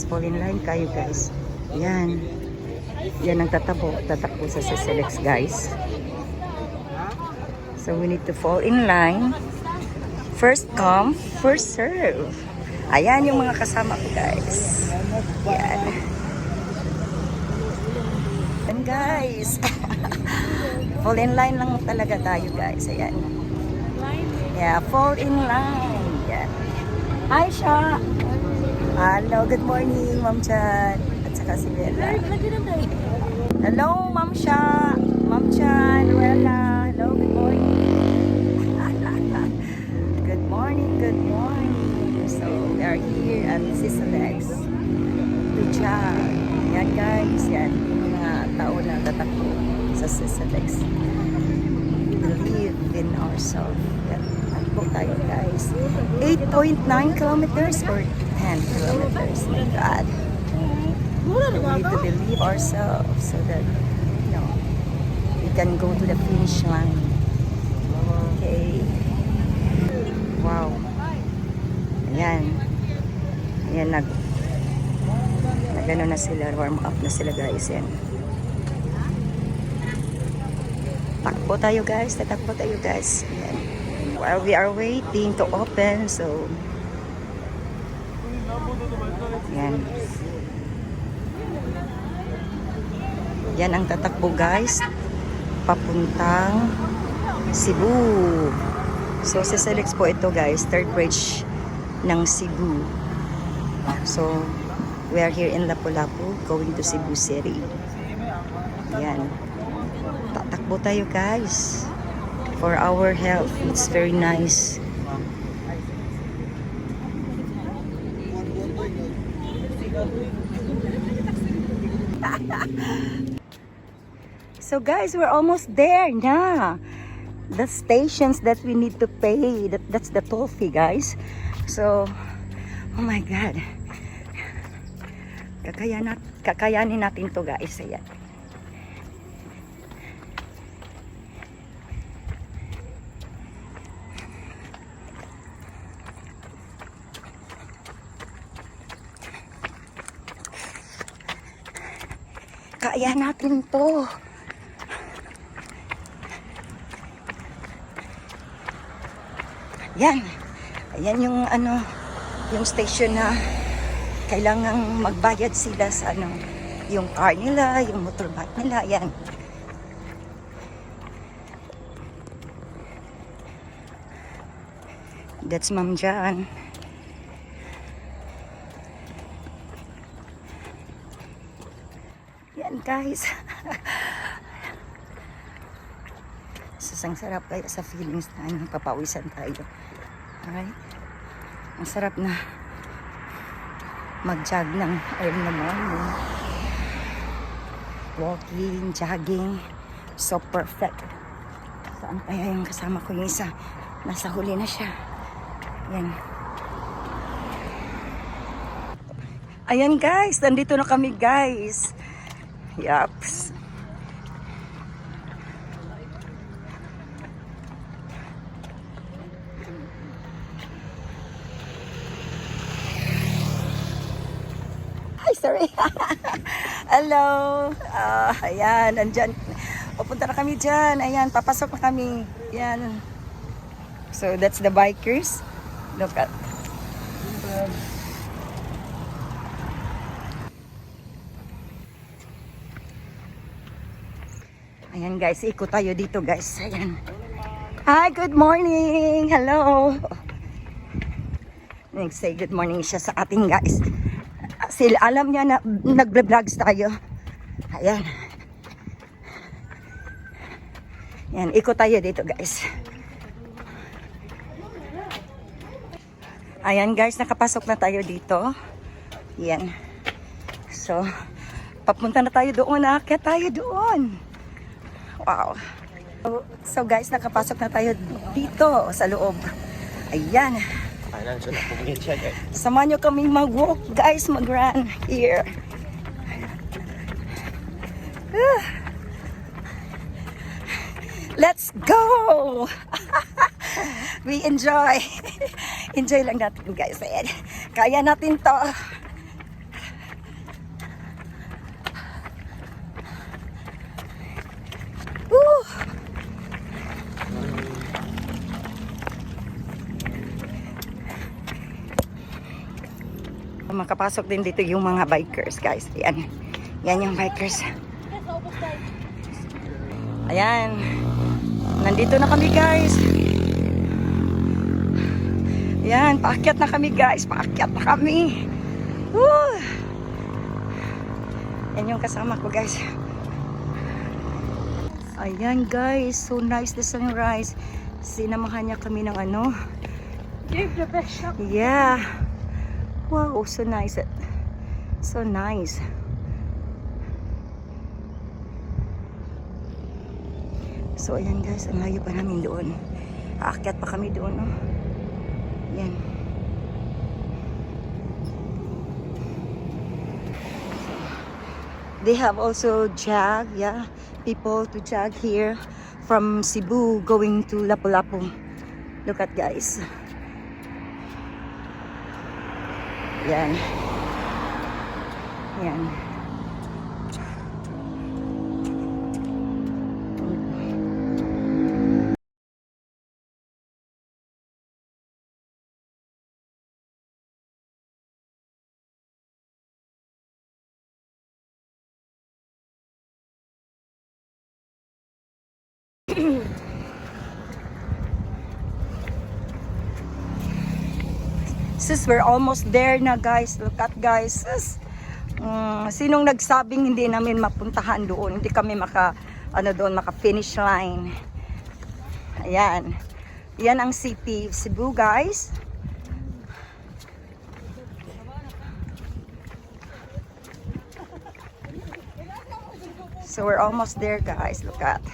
Fall in line kayo guys. Yan. Yan ang tatakbo sa Selex guys. So we need to fall in line. First come, first serve. Ayan yung mga kasama ko guys. Yan. And guys. Fall in line lang talaga tayo guys. Ayan. Yeah, fall in line. Yan. Hi Sha. Hello, good morning Ma'am Chan. At saka si Bella. Hello Ma'am Sha. Ma'am Chan, Bella. Hello, good morning. Good morning, good morning. So, we are here at Selex. Good job. Yan guys, yan. Yung mga tao na tatakbo sa Selex. Believe in ourselves. Yan. Takbo tayo guys. 8.9 kilometers or 10 kilometers. My God. We need to believe ourselves so that, you know, we can go to the finish line. Okay. Wow. Ayan. Ayan, nag-ano na sila, warm up na sila guys. Yan. Takbo tayo guys, tatakbo tayo guys. Yan. While we are waiting to open, so yan. Yan ang tatakbo guys, papuntang Cebu. So sa Selex po ito guys, third bridge ng Cebu. So we are here in Lapu-Lapu going to Cebu City. Yan. Tatakbo tayo guys for our health. It's very nice. So guys, we're almost there na. The stations that we need to pay, that's the toll fee guys. So oh my God, kakayanin natin to guys. Ayan. Kaya natin to. Yan. Ayan yung ano, yung station na kailangang magbayad sila sa ano, yung car nila, yung motorbike nila. Yan. That's Ma'am Jan. Yan guys. Sasang sarap kaya sa feelings na ano, papawisan tayo. Alright? Ang sarap na mag-jog ng early na morning. Walking, jogging. So perfect. Saan kaya yung kasama ko yung isa? Nasa huli na siya. Yan. Ayan guys, nandito na kami guys. Yaps. Hi, sorry. Hello. Ayan, andyan. Pupunta na kami dyan. Ayan, papasok na kami. Ayan. So, that's the bikers. Look at. Ayan guys, ikot tayo dito guys. Ayan. Hi, good morning. Hello. Say good morning siya sa ating guys. Sila alam niya na nagbe-vlogs tayo. Ayan. Ayan, ikot tayo dito guys. Ayan guys, nakapasok na tayo dito. Ayan. So, papunta na tayo doon. Aakyat tayo doon. Wow. So guys, nakapasok na tayo dito sa loob. Ayan. Samahan nyo kaming mag-walk guys, mag-run here. Let's go! We enjoy. Enjoy lang natin guys. Ayan. Kaya natin to. Makapasok din dito yung mga bikers, guys. Ayan. Yan yung bikers. Ayan. Nandito na kami, guys. Ayan, paakyat na kami, guys. Paakyat na kami. Woo! Yan yung kasama ko, guys. Ayan, guys. So nice the sunrise. Sinamahan niya kami ng ano. Give the best shot. Yeah. Wow, so nice. So nice. So ayan, guys, ang layo pa namin doon. Aakyat pa kami doon, no? Yan. They have also jog, yeah. People to jog here from Cebu going to Lapu-Lapu. Look at, guys. Yan. Yan. Sis, we're almost there na, guys. Look at, guys. Sis, sinong nagsabing hindi namin mapuntahan doon? Hindi kami maka finish line. Ayan. Yan ang city of Cebu, guys. So we're almost there, guys. Look at.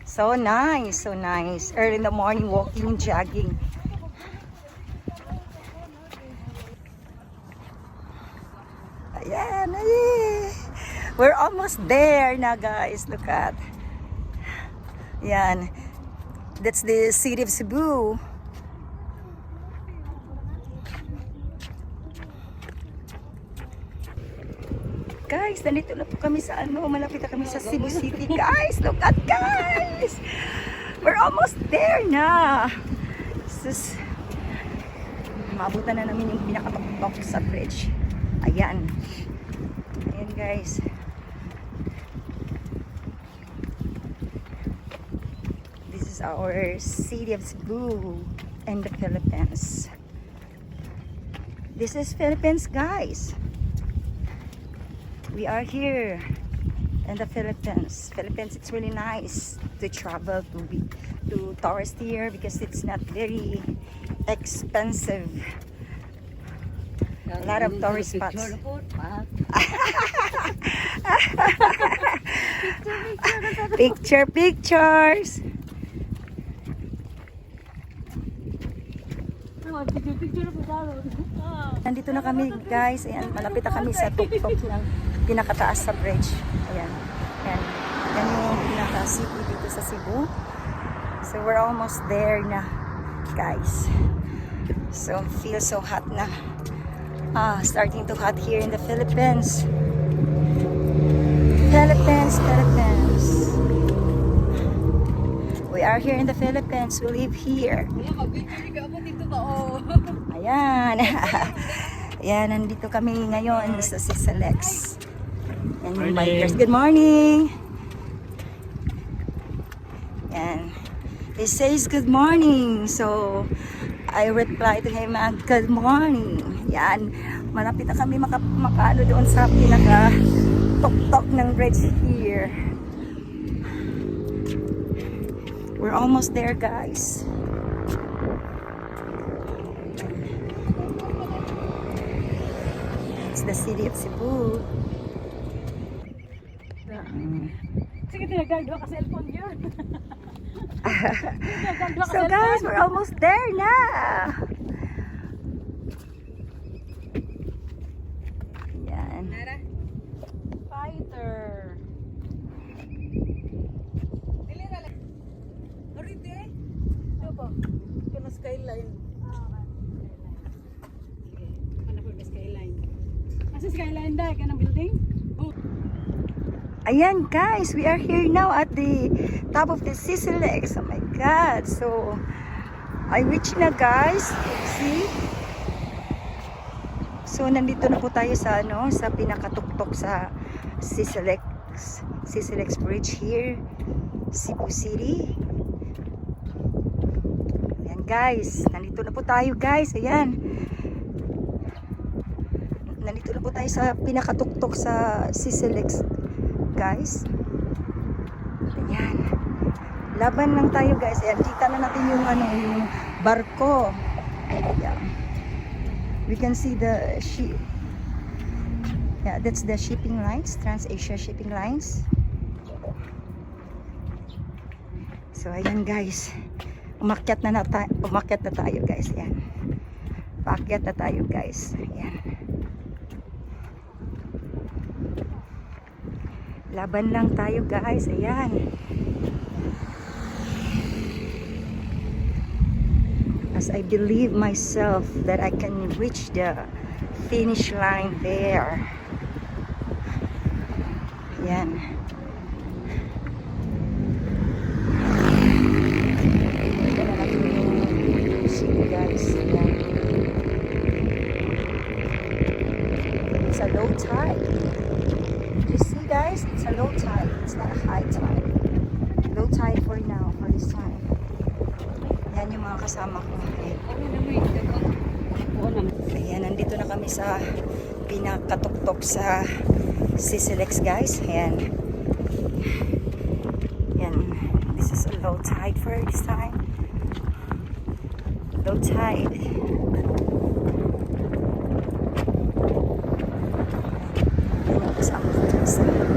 So nice, so nice. Early in the morning, walking, jogging. Ayan, ay. We're almost there na, guys. Look at. Yan. That's the city of Cebu. Guys, nandito na po kami sa ano, malapit na kami sa Cebu City. Guys, look at, guys. We're almost there na. Sus, maabutan na namin yung pinakatok sa bridge. Ayan. Ayan, guys. This is our city of Cebu in the Philippines. This is Philippines, guys. We are here in the Philippines. Philippines, it's really nice to travel to tourist here because it's not very expensive. A lot of tourist spots. Pictures. Nandito na kami, guys. Ayan, malapit na kami sa tuktok ng pinakataas sa bridge. Ayan. Ayan. Yan yung pinaka-city dito sa Cebu. So we're almost there na, guys. So feel so hot na. Starting to hot here in the Philippines. Philippines. We are here in the Philippines. We live here. Ayan. Ayan, nandito kami ngayon sa Sisalex. Yan yung bikers. Good morning. Yan. He says good morning. So, I reply to him, good morning. Yan. Malapit na kami makaano doon sa pinaka-tok-tok ng bridge here. We're almost there, guys. It's the city of Cebu. Sige, tinagdagdo ka cellphone yun. So guys, we're almost there na. Yan. Fighter. Arite? Ano ba? Ito na skyline. Sige, hanap ko na skyline. Asa skyline dahil ka ng building? Ayan, guys, we are here now at the top of the Sisalex. Oh my God. So, I reached na, guys. See? So nandito na po tayo sa sa pinakatuktok sa Sisilex Bridge here, Cebu City. Ayan guys, nandito na po tayo guys. Ayan. Nandito na po tayo sa pinakatuktok sa Sisilex guys. Ayan. Laban lang tayo guys. Ayan, kita na natin yung yung barko. Ayan. We can see the ship. Yeah, that's the shipping lines, Trans-Asia shipping lines. So ayan guys. Umakyat na tayo guys. Ayan. Paakyat na tayo guys. Ayan. Laban lang tayo guys. Ayan. As I believe myself that I can reach the finish line there. Ayan. See guys. Ayan. It's a low tide. You see guys? It's a low tide. It's not a high tide. Low tide for now, for this time. Yan yung mga kasama ko. Ayan, nandito na kami sa pinakatuktok sa Sisilex guys. Ayan. Ayan. This is a low tide for this time. Low tide. Ayan yung kasama ko.